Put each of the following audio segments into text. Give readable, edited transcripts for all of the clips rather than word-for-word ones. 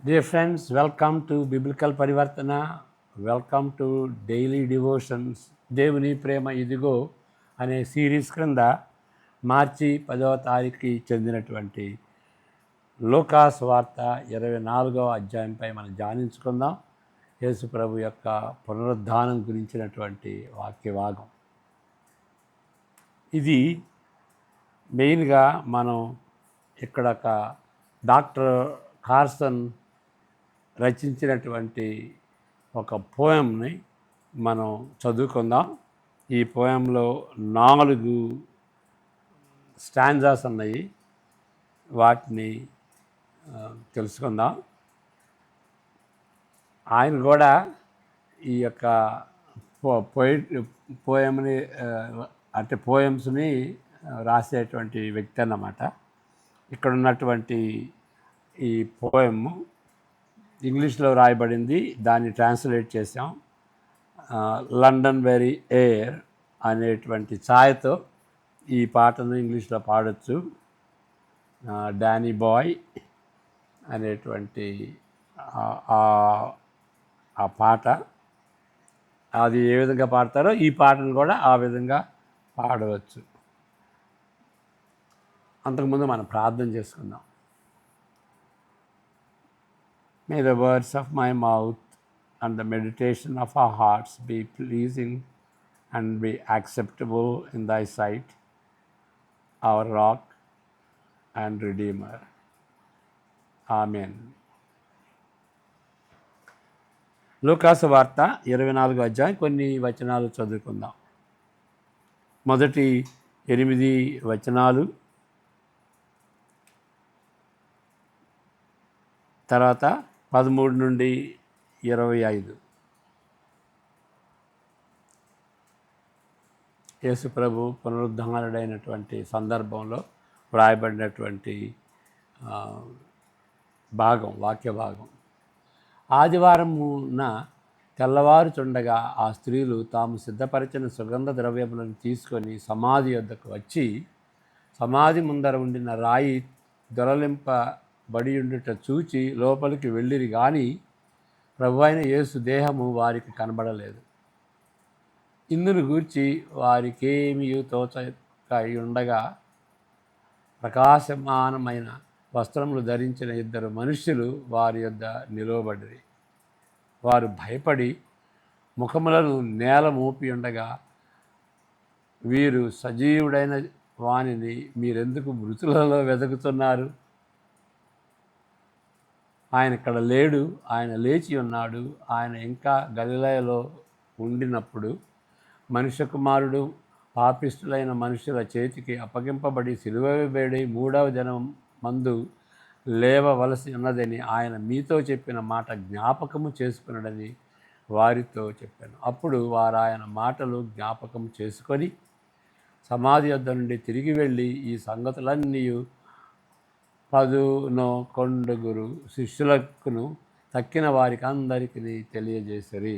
Dear friends, welcome to Biblical Parivartana. Welcome to Daily Devotions. దేవుని ప్రేమ ఇదిగో అనే series క్రింద మార్చి 10వ తారీఖుకి చెందినటువంటి లూకాసు వార్త 24వ అధ్యాయంపై మనం ధ్యానించుకుందాం. యేసు ప్రభు యొక్క పునరుద్ధానం గురించినటువంటి వాక్యభాగం ఇది. మెయిన్గా మనం ఇక్కడ ఒక డాక్టర్ కార్సన్ రచించినటువంటి ఒక పోయంని మనం చదువుకుందాం. ఈ పోయంలో 4 స్టాంజాస్ ఉన్నాయి. వాటిని తెలుసుకుందాం. ఆయన కూడా ఈ యొక్క పోయంని అంటే పోయమ్స్ని రాసేటువంటి వ్యక్తి అన్నమాట. ఇక్కడ ఉన్నటువంటి ఈ పోయము ఇంగ్లీష్లో రాయబడింది, దాన్ని ట్రాన్స్లేట్ చేసాం. లండన్ వెరీ ఎయిర్ అనేటువంటి ఛాయతో ఈ పాటను ఇంగ్లీష్లో పాడొచ్చు. డానీ బాయ్ అనేటువంటి ఆ పాట, అది ఏ విధంగా పాడతారో ఈ పాటను కూడా ఆ విధంగా పాడవచ్చు. అంతకుముందు మనం ప్రార్థన చేసుకుందాం. May the words of my mouth and the meditation of our hearts be pleasing and be acceptable in thy sight, our rock and redeemer. Amen. లూకాసు వార్త 24వ అధ్యాయం కొన్ని వచనాలు చదువుకుందాం. మొదటి 8 వచనాలు, తర్వాత 13 నుండి 25. యేసు ప్రభు పునరుద్ధానుడైనటువంటి సందర్భంలో వ్రాయబడినటువంటి వాక్య భాగం. ఆదివారమున తెల్లవారుచుండగా ఆ స్త్రీలు తాము సిద్ధపరిచిన సుగంధ ద్రవ్యములను తీసుకొని సమాధి వద్దకు వచ్చి, సమాధి ముందర ఉండిన రాయి దొరలింపబడి ఉండుట చూచి లోపలికి వెళ్ళిరి గాని ప్రభువైన యేసు దేహము వారికి కనబడలేదు. ఇందును గూర్చి వారికేమీ తోచక ఉండగా ప్రకాశమానమైన వస్త్రములు ధరించిన 2 మనుష్యులు వారి యొద్ద నిలువబడిరి. వారు భయపడి ముఖములను నేల మోపి ఉండగా, వీరు సజీవుడైన వానిని మీరెందుకు మృతులలో వెతుకుతున్నారు? ఆయన ఇక్కడ లేడు, ఆయన లేచి ఉన్నాడు. ఆయన ఇంకా గలిలయలో ఉండినప్పుడు మనుష్య కుమారుడు పాపిష్టులైన మనుషుల చేతికి అప్పగింపబడి సిలువ వేయబడి 3వ దినం మందు లేవవలసి ఉన్నదని ఆయన మీతో చెప్పిన మాట జ్ఞాపకము చేసుకున్నాడని వారితో చెప్పాను. అప్పుడు వారు ఆయన మాటలు జ్ఞాపకం చేసుకొని సమాధి వద్ద నుండి తిరిగి వెళ్ళి ఈ సంగతులన్నీ 11 శిష్యులకును తక్కిన వారికి అందరికీ తెలియజేసిరి.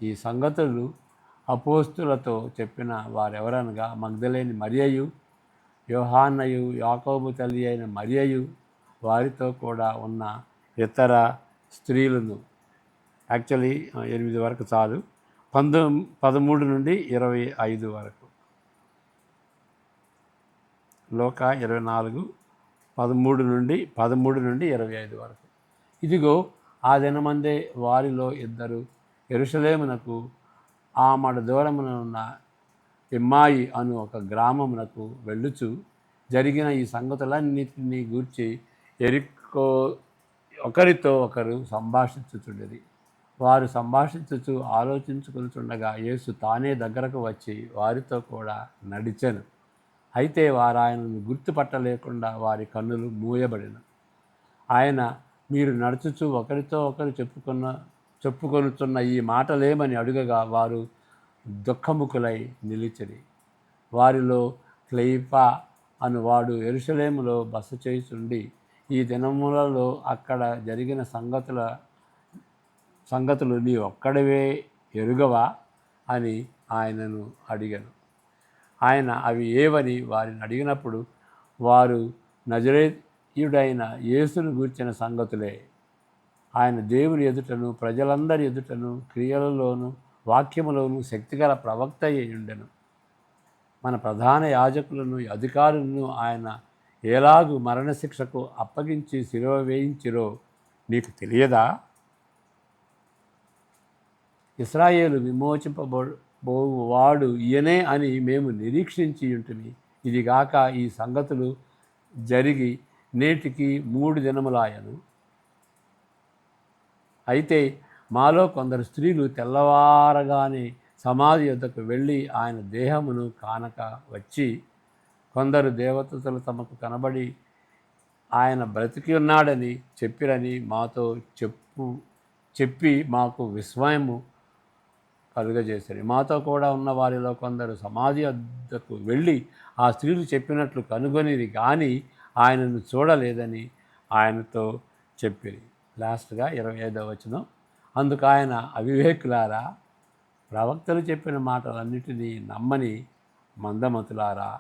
ఈ సంగతులు అపోస్తులతో చెప్పిన వారెవరనగా మగ్దలేని మరియయు, యోహాన్నయు, యాకోబు తల్లి అయిన మరియయు, వారితో కూడా ఉన్న ఇతర స్త్రీలను. యాక్చువల్లీ 8 వరకు చాలు, 13 నుండి 25 వరకు. లూకా 24 13 నుండి 25 వరకు. ఇదిగో ఆ దినమందే వారిలో 2 యెరూషలేమునకు ఆమడ దూరమున ఉన్న ఎమ్మాయి అను ఒక గ్రామమునకు వెళ్ళుచు జరిగిన ఈ సంగతులన్నిటినీ గూర్చి ఒకరితో ఒకరు సంభాషించుచుండిరి. వారు సంభాషించుచు ఆలోచించుకుంటుండగా యేసు తానే దగ్గరకు వచ్చి వారితో కూడా నడిచెను. అయితే వారు ఆయనను గుర్తుపట్టలేకుండా వారి కన్నులు మూయబడిన. ఆయన, మీరు నడుచుచు ఒకరితో ఒకరు చెప్పుకొనుచున్న ఈ మాటలేమని అడుగగా వారు దుఃఖముఖులై నిలిచిరి. వారిలో క్లెయిఫా అనువాడు యెరూషలేములో బస చేయుచుండి, ఈ దినములలో అక్కడ జరిగిన సంగతులు నీ ఒక్కడివే ఎరుగవా అని ఆయనను అడిగాను. ఆయన అవి ఏవని వారిని అడిగినప్పుడు వారు నజరేయుడైన యేసును గూర్చిన సంగతులే ఆయన దేవుని ఎదుటను ప్రజలందరి ఎదుటను క్రియలలోను వాక్యములోను శక్తిగల ప్రవక్త అయ్యుండెను. మన ప్రధాన యాజకులను అధికారులను ఆయన ఎలాగు మరణశిక్షకు అప్పగించి శిలువ వేయించిరో నీకు తెలియదా? ఇశ్రాయేలు విమోచింపబోవాడు ఈయనే అని మేము నిరీక్షించి ఉంటుమి. ఇదిగాక ఈ సంగతులు జరిగి నేటికి 3 దినములాయను. అయితే మాలో కొందరు స్త్రీలు తెల్లవారగానే సమాధి యొద్దకు వెళ్ళి ఆయన దేహమును కానక వచ్చి, కొందరు దేవదూతలు తమకు కనబడి ఆయన బ్రతికి ఉన్నాడని చెప్పిరని మాతో చెప్పి మాకు విస్మయము కలుగజేశారు. మాతో కూడా ఉన్న వారిలో కొందరు సమాధి వద్దకు వెళ్ళి ఆ స్త్రీలు చెప్పినట్లు కనుగొనిది కానీ ఆయనను చూడలేదని ఆయనతో చెప్పిరి. లాస్ట్గా 25వ వచనం, అందుకు ఆయన, అవివేకులారా, ప్రవక్తలు చెప్పిన మాటలన్నిటినీ నమ్మని మందమతులారా,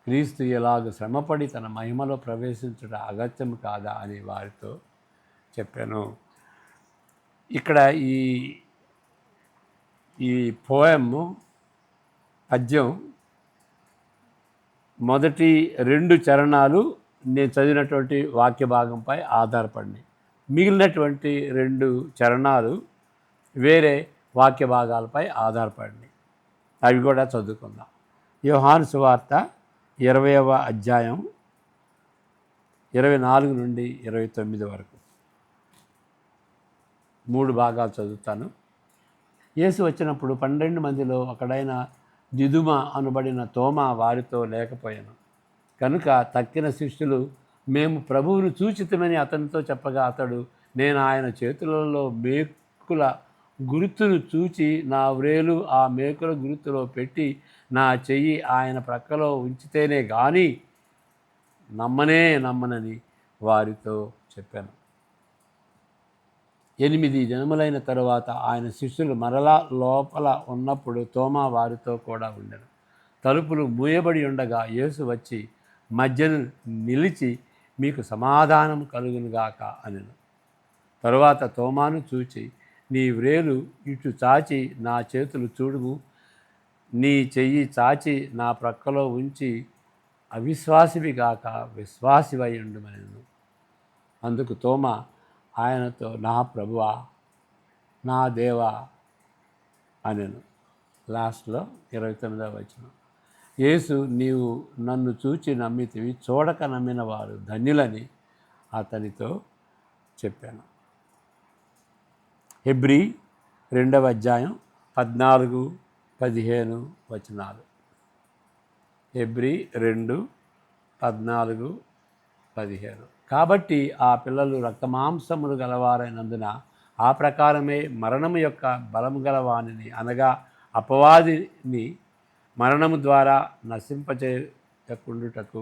క్రీస్తు ఎలాగ శ్రమపడి తన మహిమలో ప్రవేశించుట అగత్యం కాదా అని వారితో చెప్పాను. ఇక్కడ ఈ పోయము పద్యం మొదటి 2 చరణాలు నేను చదివినటువంటి వాక్య భాగంపై ఆధారపడినాయి. మిగిలినటువంటి 2 చరణాలు వేరే వాక్య భాగాలపై ఆధారపడినాయి. అవి కూడా చదువుకుందాం. యోహాను సువార్త 20వ అధ్యాయం 24 నుండి 29 వరకు 3 భాగాలు చదువుతాను. యేసు వచ్చినప్పుడు 12 మందిలో ఒకడైన దిదుమ అనబడిన తోమా వారితో లేకపోయాను. కనుక తక్కిన శిష్యులు మేము ప్రభువును చూచితమని అతనితో చెప్పగా, అతడు, నేను ఆయన చేతులలో మేకుల గుర్తును చూచి నా వ్రేలు ఆ మేకుల గుర్తులో పెట్టి నా చెయ్యి ఆయన ప్రక్కలో ఉంచితేనే కానీ నమ్మనని వారితో చెప్పాను. 8 దినములైన తరువాత ఆయన శిష్యులు మరలా లోపల ఉన్నప్పుడు తోమా వారితో కూడా ఉండెను. తలుపులు మూయబడి ఉండగా యేసు వచ్చి మధ్యను నిలిచి, మీకు సమాధానం కలుగునుగాక అనెను. తరువాత తోమాను చూచి, నీ వ్రేలు ఇటు చాచి నా చేతులు చూడుము, నీ చెయ్యి చాచి నా ప్రక్కలో ఉంచి అవిశ్వాసివి గాక విశ్వాసివై ఉండుమనెను. అందుకు తోమా ఆయనతో, నా ప్రభువా, నా దేవా అనెను. లాస్ట్లో 29వ వచనం, యేసు, నీవు నన్ను చూచి నమ్మితివి, చూడక నమ్మిన వారు ధన్యులని అతనితో చెప్పాను. హెబ్రీ 2వ అధ్యాయం 14-15 వచనాలు. హెబ్రీ 2:14-15. కాబట్టి ఆ పిల్లలు రక్తమాంసములు గలవారైనందున ఆ ప్రకారమే మరణము యొక్క బలము గలవానిని, అనగా అపవాదిని మరణము ద్వారా నశింపచేయకుండుటకు,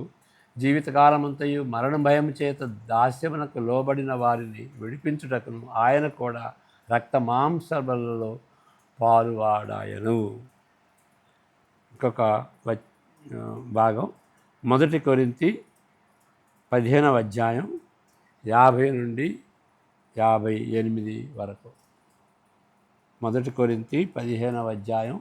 జీవితకాలమంతయు మరణ భయము చేత దాస్యమునకు లోబడిన వారిని విడిపించుటకును ఆయన కూడా రక్తమాంసములలో పాలువాడాయను. ఇంకొక భాగం 1 కొరింథీ 15వ అధ్యాయం 50 నుండి 58 వరకు. 1 కొరింథీ 15వ అధ్యాయం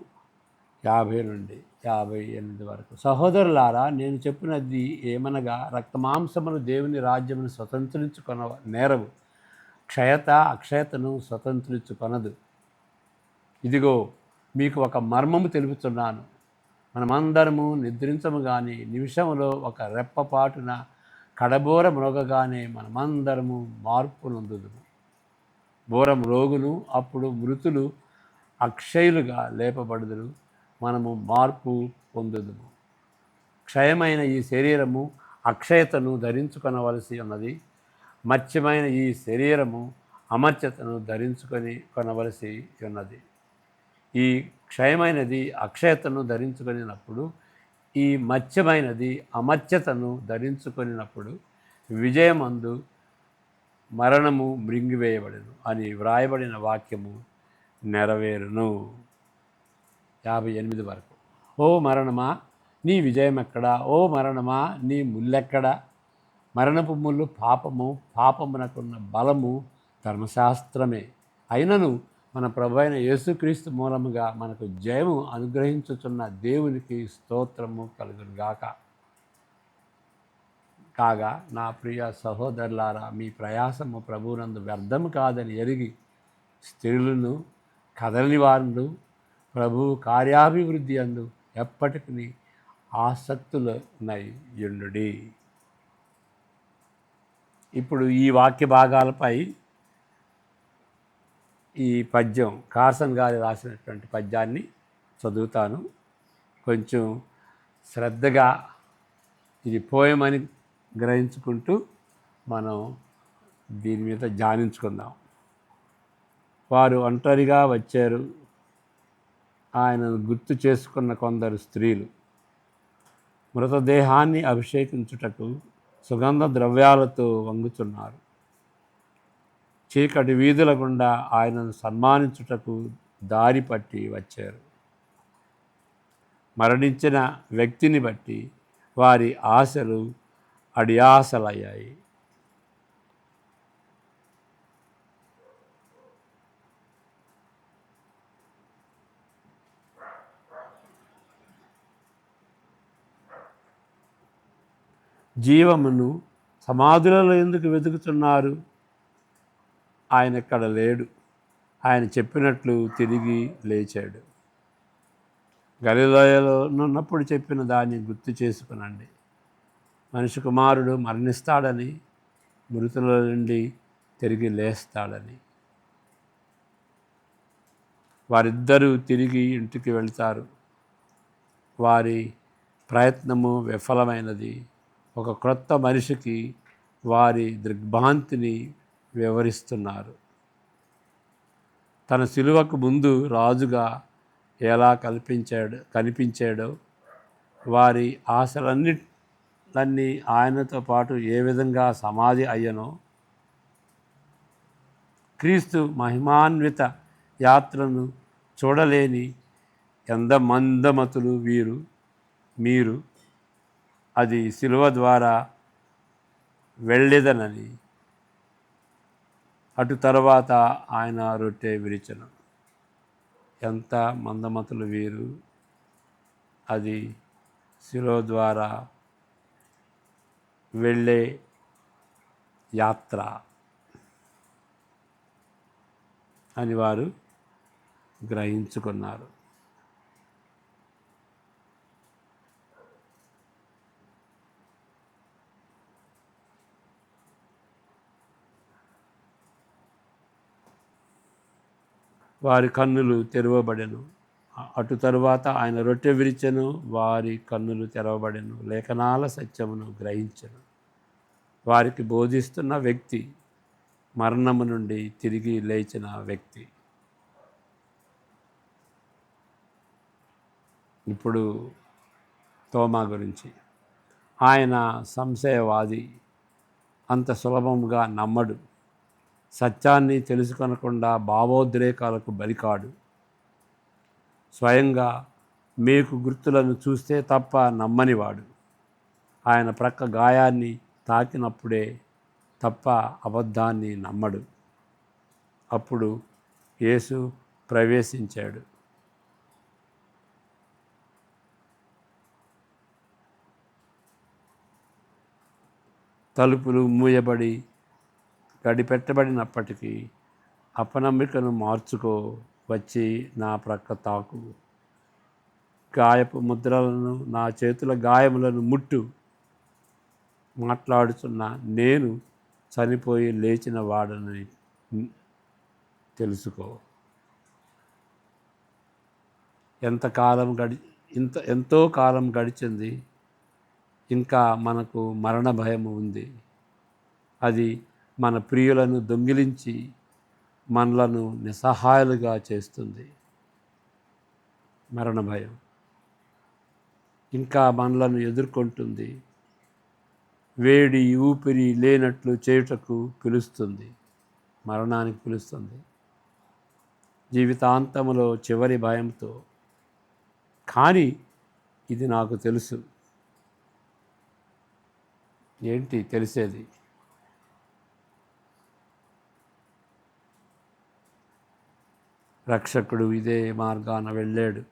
50 నుండి 58 వరకు. సహోదరులారా, నేను చెప్పినది ఏమనగా, రక్తమాంసములు దేవుని రాజ్యమును స్వతంత్రించుకొన నేరవు, క్షయత అక్షయతను స్వతంత్రించుకొనదు. ఇదిగో మీకు ఒక మర్మము తెలుపుతున్నాను, మనమందరము నిద్రించము కానీ నిమిషములో ఒక రెప్పపాటున కడబోర మ్రోగగానే మనమందరము మార్పు నొందుదుము. బోర మ్రోగును, అప్పుడు మృతులు అక్షయులుగా లేపబడుదురు, మనము మార్పు పొందుదుము. క్షయమైన ఈ శరీరము అక్షయతను ధరించుకొనవలసి ఉన్నది, మత్స్యమైన ఈ శరీరము అమర్త్యతను కొనవలసి ఉన్నది. ఈ క్షయమైనది అక్షయతను ధరించుకొనినప్పుడు, ఈ మత్స్యమైనది అమర్త్యతను ధరించుకొనినప్పుడు విజయమందు మరణము మృంగివేయబడెను అని వ్రాయబడిన వాక్యము నెరవేరును. 58 వరకు. ఓ మరణమా, నీ విజయం ఎక్కడా? ఓ మరణమా, నీ ముల్లెక్కడా? మరణపు ముళ్ళు పాపము, పాపమునకున్న బలము ధర్మశాస్త్రమే. అయినను మన ప్రభు అయిన యేసుక్రీస్తు మూలముగా మనకు జయము అనుగ్రహించుచున్న దేవునికి స్తోత్రము కలుగునుగాక. కాగా నా ప్రియ సహోదరులారా, మీ ప్రయాసము ప్రభువునందు వ్యర్థము కాదని ఎరిగి స్త్రీలను కదలని వారును ప్రభువు కార్యాభివృద్ధి అందు ఎప్పటికీ ఆసక్తులనై యుండుడి. ఇప్పుడు ఈ వాక్య భాగాలపై ఈ పద్యం కార్సన్ గారు రాసినటువంటి పద్యాన్ని చదువుతాను. కొంచెం శ్రద్ధగా ఇది పోయమని గ్రహించుకుంటూ మనం దీని మీద ధ్యానించుకుందాం. వారు ఒంటరిగా వచ్చారు. ఆయనను గుర్తు చేసుకున్న కొందరు స్త్రీలు మృతదేహాన్ని అభిషేకించుటకు సుగంధ ద్రవ్యాలతో వంగుచున్నారు. చీకటి వీధుల గుండా ఆయనను సన్మానించుటకు దారి పట్టి వచ్చారు. మరణించిన వ్యక్తిని బట్టి వారి ఆశలు అడియాసలయ్యాయి. జీవమును సమాధులలో ఎందుకు వెతుకుతున్నారు? ఆయన ఇక్కడ లేడు. ఆయన చెప్పినట్లు తిరిగి లేచాడు. గలిలయలో ఉన్నప్పుడు చెప్పిన దాన్ని గుర్తు చేసుకునండి. మనిషి కుమారుడు మరణిస్తాడని, మృతుల నుండి తిరిగి లేస్తాడని. వారిద్దరూ తిరిగి ఇంటికి వెళ్తారు. వారి ప్రయత్నము విఫలమైనది. ఒక క్రొత్త మనిషికి వారి దిగ్భ్రాంతిని వివరిస్తున్నారు. తన శిలువకు ముందు రాజుగా ఎలా కనిపించాడో, వారి ఆశలన్నీ ఆయనతో పాటు ఏ విధంగా సమాధి అయ్యనో, క్రీస్తు మహిమాన్విత యాత్రను చూడలేని ఎంత మందమతులు మీరు అది శిలువ ద్వారా వెళ్ళేదనని. అటు తర్వాత ఆయన రొట్టె విరిచెను. ఎంత మందమతులు వీరు, అది శిలువ ద్వారా వెళ్ళే యాత్ర అని వారు గ్రహించుకున్నారు. వారి కన్నులు తెరవబడెను. అటు తరువాత ఆయన రొట్టె విరిచెను. వారి కన్నులు తెరవబడెను. లేఖనాల సత్యమును గ్రహించెను. వారికి బోధిస్తున్న వ్యక్తి మరణము నుండి తిరిగి లేచిన వ్యక్తి. ఇప్పుడు తోమా గురించి. ఆయన సంశయవాది. అంత సులభంగా నమ్మడు. సత్యాన్ని తెలుసుకొనకుండా భావోద్రేకాలకు బలికాడు. స్వయంగా మేకు గుర్తులను చూస్తే తప్ప నమ్మనివాడు. ఆయన ప్రక్క గాయాన్ని తాకినప్పుడే తప్ప అబద్ధాన్ని నమ్మడు. అప్పుడు యేసు ప్రవేశించాడు. తలుపులు మూయబడి గడిపెట్టబడినప్పటికీ అపనమ్మికను మార్చుకో, వచ్చి నా ప్రక్క తాకు, గాయపు ముద్రలను, నా చేతుల గాయములను ముట్టు. మాట్లాడుతున్న నేను చనిపోయి లేచిన వాడని తెలుసుకో. ఎంతో కాలం గడిచింది. ఇంకా మనకు మరణ భయం ఉంది. అది మన ప్రియులను దొంగిలించి మనలను నిస్సహాయాలుగా చేస్తుంది. మరణ భయం ఇంకా మనలను ఎదుర్కొంటుంది. వేడి ఊపిరి లేనట్లు చేయుటకు పిలుస్తుంది. మరణానికి పిలుస్తుంది. జీవితాంతములో చివరి భయంతో. కానీ ఇది నాకు తెలుసు, ఏంటి తెలిసేది? రక్షకుడు ఇదే మార్గాన వెళ్ళాడు.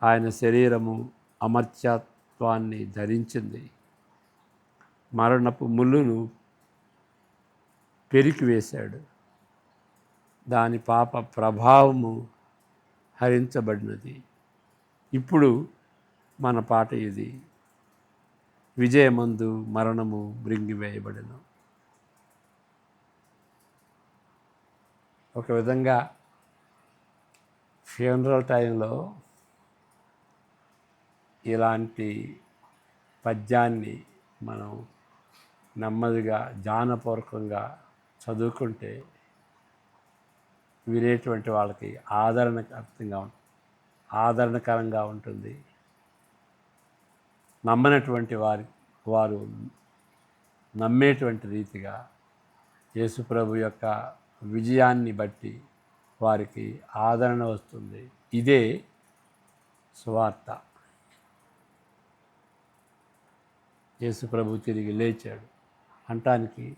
ఆయన శరీరము అమర్త్యత్వాన్ని ధరించింది. మరణపు ముళ్ళును పెరికివేశాడు. దాని పాప ప్రభావము హరించబడినది. ఇప్పుడు మన పాట ఇది. విజయమందు మరణము మృంగివేయబడెను. ఒక విధంగా ఫ్యూనరల్ టైంలో ఇలాంటి పద్యాన్ని మనం నెమ్మదిగా ధ్యానపూర్వకంగా చదువుకుంటే వినేటువంటి వాళ్ళకి ఆదరణకరంగా ఉంటుంది. నమ్మనటువంటి వారు నమ్మేటువంటి రీతిగా యేసుప్రభు యొక్క విజయాన్ని బట్టి వారికి ఆదరణ వస్తుంది. ఇదే సువార్త. యేసుప్రభు తిరిగి లేచాడు అనటానికి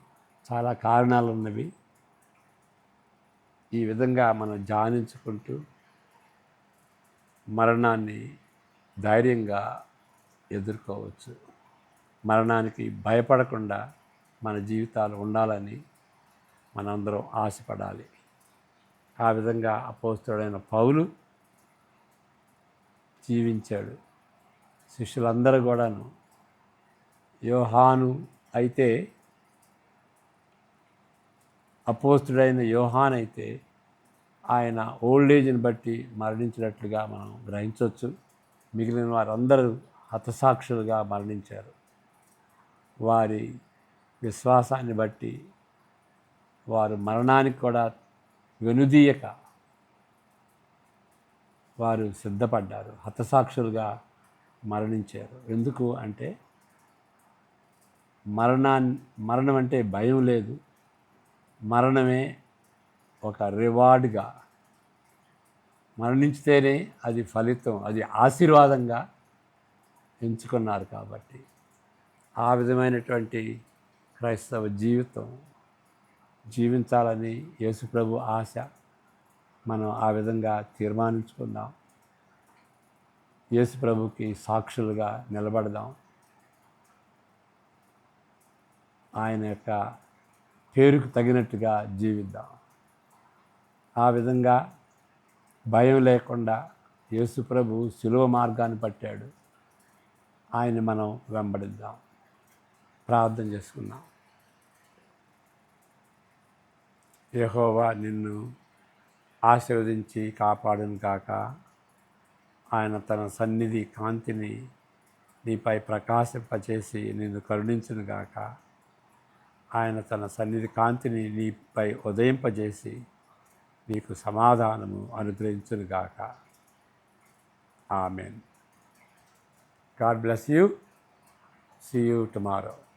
చాలా కారణాలు ఉన్నవి. ఈ విధంగా మనం ధ్యానించుకుంటూ మరణాన్ని ధైర్యంగా ఎదుర్కోవచ్చు. మరణానికి భయపడకుండా మన జీవితాలు ఉండాలని మనందరం ఆశపడాలి. ఆ విధంగా అపోస్తలుడైన పౌలు జీవించాడు. శిష్యులందరూ కూడాను యోహాను అయితే అపోస్తలుడైన యోహాను అయితే ఆయన ఓల్డ్ ఏజ్ని బట్టి మరణించినట్లుగా మనం గ్రహించవచ్చు. మిగిలిన వారందరూ హతసాక్షులుగా మరణించారు. వారి విశ్వాసాన్ని బట్టి వారు మరణానికి కూడా వెనుదీయక వారు సిద్ధపడ్డారు, హతసాక్షులుగా మరణించారు. ఎందుకు అంటే మరణం అంటే భయం లేదు. మరణమే ఒక రివార్డ్గా, మరణించితేనే అది ఫలితం, అది ఆశీర్వాదంగా ఎంచుకున్నారు. కాబట్టి ఆ విధమైనటువంటి క్రైస్తవ జీవితం జీవించాలని యేసుప్రభు ఆశ. మనం ఆ విధంగా తీర్మానించుకుందాం. యేసుప్రభుకి సాక్షులుగా నిలబడదాం. ఆయన యొక్క పేరుకు తగినట్టుగా జీవిద్దాం. ఆ విధంగా భయం లేకుండా యేసుప్రభు శిలువ మార్గాన్ని పట్టాడు. ఆయన మనం వెంబడిద్దాం. ప్రార్థన చేసుకుందాం. యెహోవా నిన్ను ఆశీర్వదించి కాపాడును కాక. ఆయన తన సన్నిధి కాంతిని నీపై ప్రకాశింపచేసి నిన్ను కరుణించును గాక. ఆయన తన సన్నిధి కాంతిని నీపై ఉదయింపజేసి నీకు సమాధానము అనుగ్రహించును గాక. Amen. God bless you. See you tomorrow.